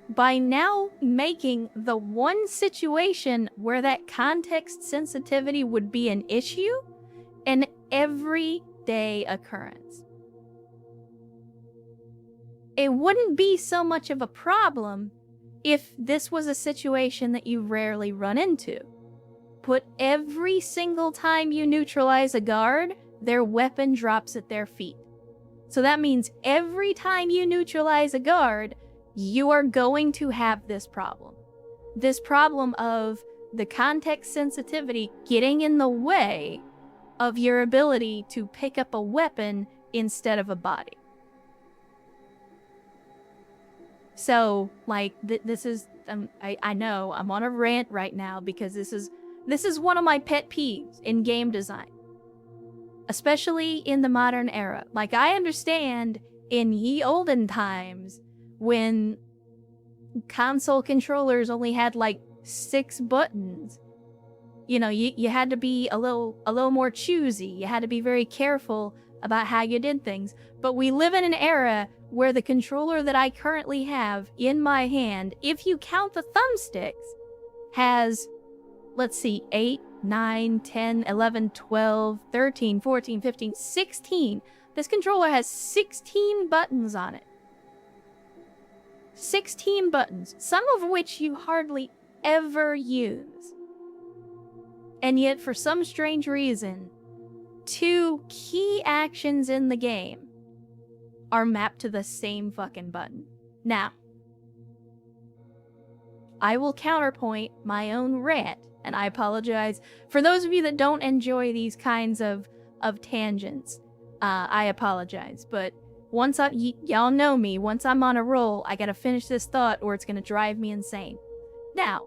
by now making the one situation where that context sensitivity would be an issue an everyday occurrence. It wouldn't be so much of a problem if this was a situation that you rarely run into. But every single time you neutralize a guard, their weapon drops at their feet. So that means every time you neutralize a guard, you are going to have this problem. This problem of the context sensitivity getting in the way of your ability to pick up a weapon instead of a body. So, like, this is, I know I'm on a rant right now because this is one of my pet peeves in game design. Especially in the modern era. Like, I understand in ye olden times when console controllers only had like 6 buttons. You know, you had to be a little more choosy. You had to be very careful about how you did things. But we live in an era where the controller that I currently have in my hand, if you count the thumbsticks, has, let's see, 8, 9, 10, 11, 12, 13, 14, 15, 16. This controller has 16 buttons on it. 16 buttons, some of which you hardly ever use. And yet, for some strange reason, 2 key actions in the game are mapped to the same fucking button. Now, I will counterpoint my own rant, and I apologize for those of you that don't enjoy these kinds of tangents. I apologize, but once y'all know me, once I'm on a roll, I gotta finish this thought or it's gonna drive me insane. Now,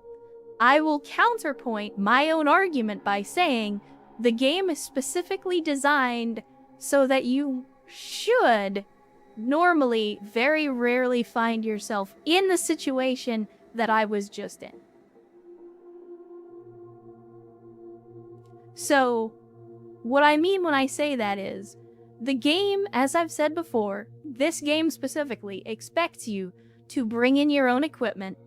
I will counterpoint my own argument by saying the game is specifically designed so that you should normally very rarely find yourself in the situation that I was just in. So, what I mean when I say that is, the game, as I've said before, this game specifically expects you to bring in your own equipment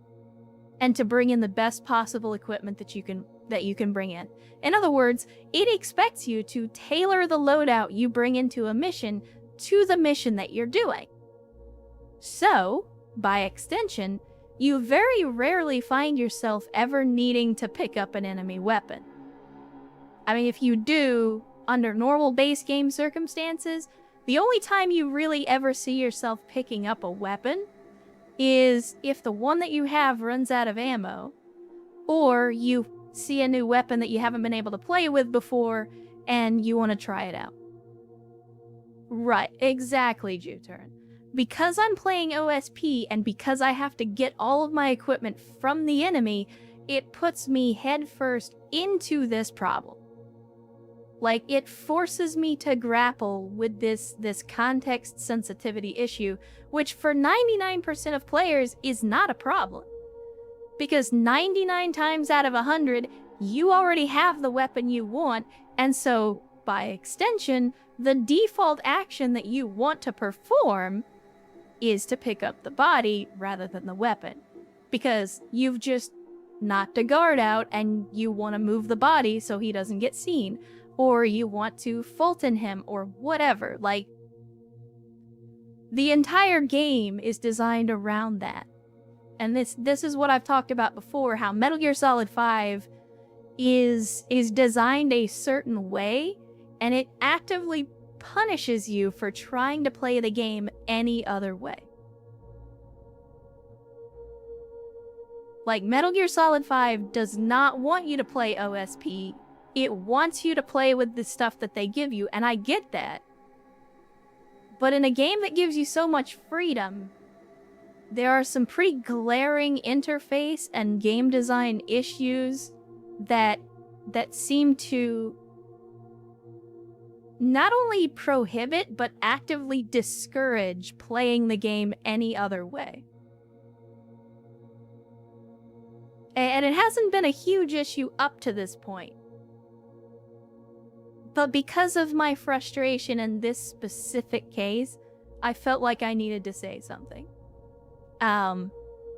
and to bring in the best possible equipment that you can bring in. In other words, it expects you to tailor the loadout you bring into a mission to the mission that you're doing. So, by extension, you very rarely find yourself ever needing to pick up an enemy weapon. I mean, if you do, under normal base game circumstances, the only time you really ever see yourself picking up a weapon is if the one that you have runs out of ammo, or you see a new weapon that you haven't been able to play with before and you want to try it out. Right, exactly, Juturn. Because I'm playing OSP and because I have to get all of my equipment from the enemy, it puts me headfirst into this problem. Like, it forces me to grapple with this context sensitivity issue, which for 99% of players is not a problem. Because 99 times out of 100, you already have the weapon you want, and so, by extension, the default action that you want to perform is to pick up the body rather than the weapon. Because you've just knocked a guard out and you want to move the body so he doesn't get seen. Or you want to fulton him, or whatever. Like, the entire game is designed around that. And this is what I've talked about before, how Metal Gear Solid 5 is designed a certain way, and it actively punishes you for trying to play the game any other way. Like, Metal Gear Solid 5 does not want you to play OSP. It wants you to play with the stuff that they give you, and I get that. But in a game that gives you so much freedom, there are some pretty glaring interface and game design issues that seem to not only prohibit, but actively discourage playing the game any other way. And it hasn't been a huge issue up to this point. But because of my frustration in this specific case, I felt like I needed to say something.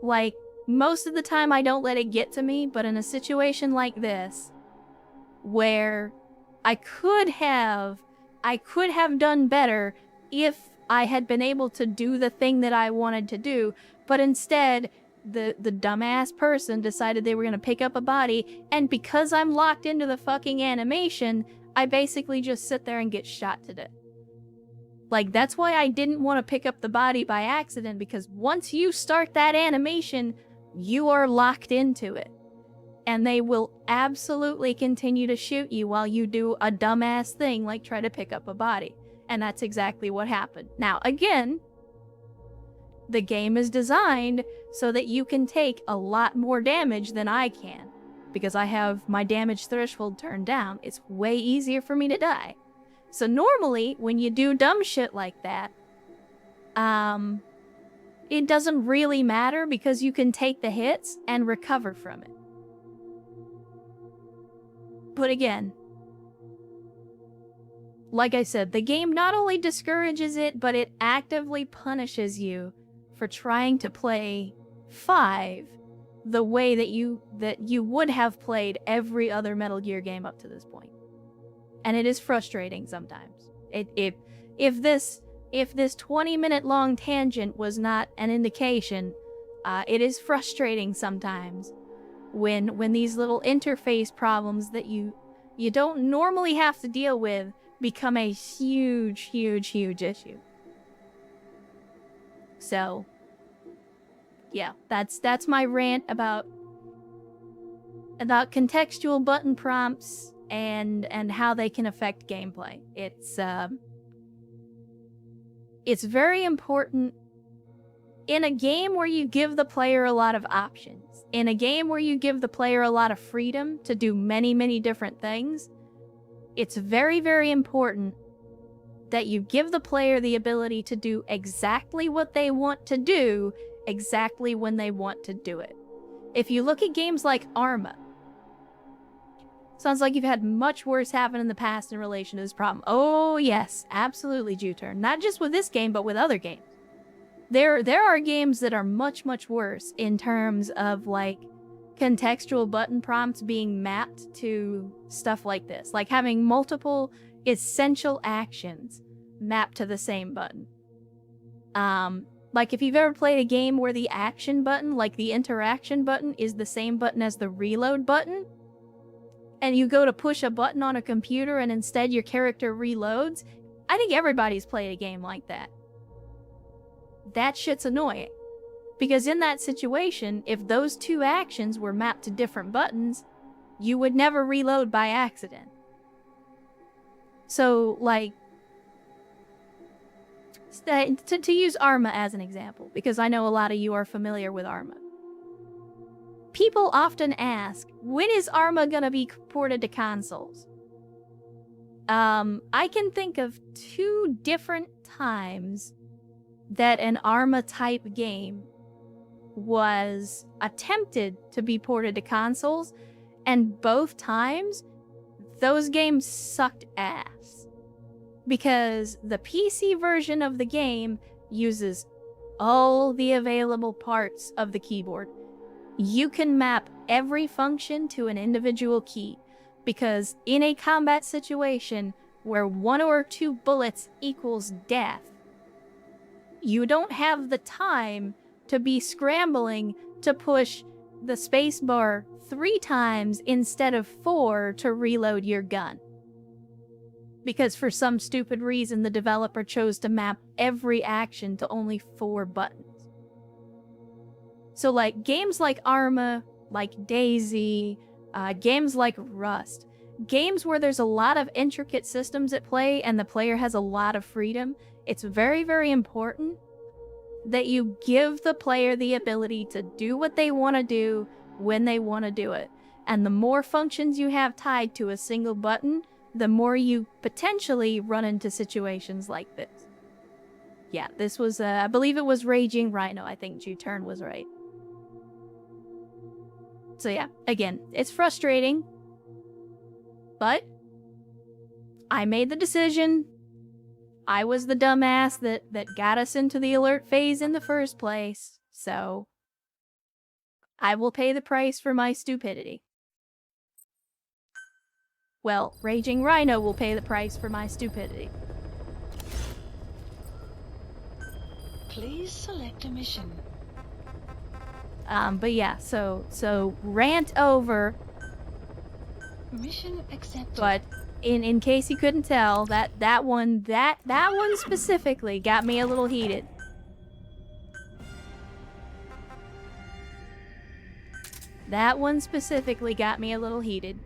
Like, most of the time I don't let it get to me, but in a situation like this, where I could have done better if I had been able to do the thing that I wanted to do, but instead, the dumbass person decided they were going to pick up a body, and because I'm locked into the fucking animation, I basically just sit there and get shot to death. Like, that's why I didn't want to pick up the body by accident, because once you start that animation, you are locked into it. And they will absolutely continue to shoot you while you do a dumbass thing like try to pick up a body. And that's exactly what happened. Now, again, the game is designed so that you can take a lot more damage than I can. Because I have my damage threshold turned down, it's way easier for me to die. So normally, when you do dumb shit like that, it doesn't really matter because you can take the hits and recover from it. But again, like I said, the game not only discourages it, but it actively punishes you for trying to play 5 the way that you would have played every other Metal Gear game up to this point. And it is frustrating sometimes. If this 20-minute long tangent was not an indication, it is frustrating sometimes when these little interface problems that you don't normally have to deal with become a huge issue. So, yeah, that's my rant about contextual button prompts and how they can affect gameplay. It's very important in a game where you give the player a lot of options, in a game where you give the player a lot of freedom to do many different things. It's very important that you give the player the ability to do exactly what they want to do, exactly when they want to do it. If you look at games like Arma, sounds like you've had much worse happen in the past in relation to this problem. Oh yes, absolutely, Juturn. Not just with this game, but with other games. There are games that are much worse in terms of like contextual button prompts being mapped to stuff like this, like having multiple essential actions mapped to the same button. Like if you've ever played a game where the action button, like the interaction button, is the same button as the reload button, and you go to push a button on a computer and instead your character reloads, I think everybody's played a game like that. That shit's annoying. Because in that situation, if those 2 actions were mapped to different buttons, you would never reload by accident. So, like, to use Arma as an example, because I know a lot of you are familiar with Arma. People often ask, when is Arma gonna be ported to consoles? I can think of 2 different times that an Arma-type game was attempted to be ported to consoles, and both times, those games sucked ass. Because the PC version of the game uses all the available parts of the keyboard. You can map every function to an individual key, because in a combat situation where 1 or 2 bullets equals death, you don't have the time to be scrambling to push the spacebar 3 times instead of 4 to reload your gun. Because for some stupid reason, the developer chose to map every action to only 4 buttons. So like games like Arma, like Daisy, games like Rust, games where there's a lot of intricate systems at play and the player has a lot of freedom, it's very important that you give the player the ability to do what they want to do when they want to do it. And the more functions you have tied to a single button, the more you potentially run into situations like this. Yeah, this was, I believe it was Raging Rhino. I think Juturn was right. So yeah, again, it's frustrating, but I made the decision. I was the dumbass that got us into the alert phase in the first place, so I will pay the price for my stupidity. Well, Raging Rhino will pay the price for my stupidity. Please select a mission. But yeah, so rant over. Mission accepted. But in case you couldn't tell, that one specifically got me a little heated. That one specifically got me a little heated.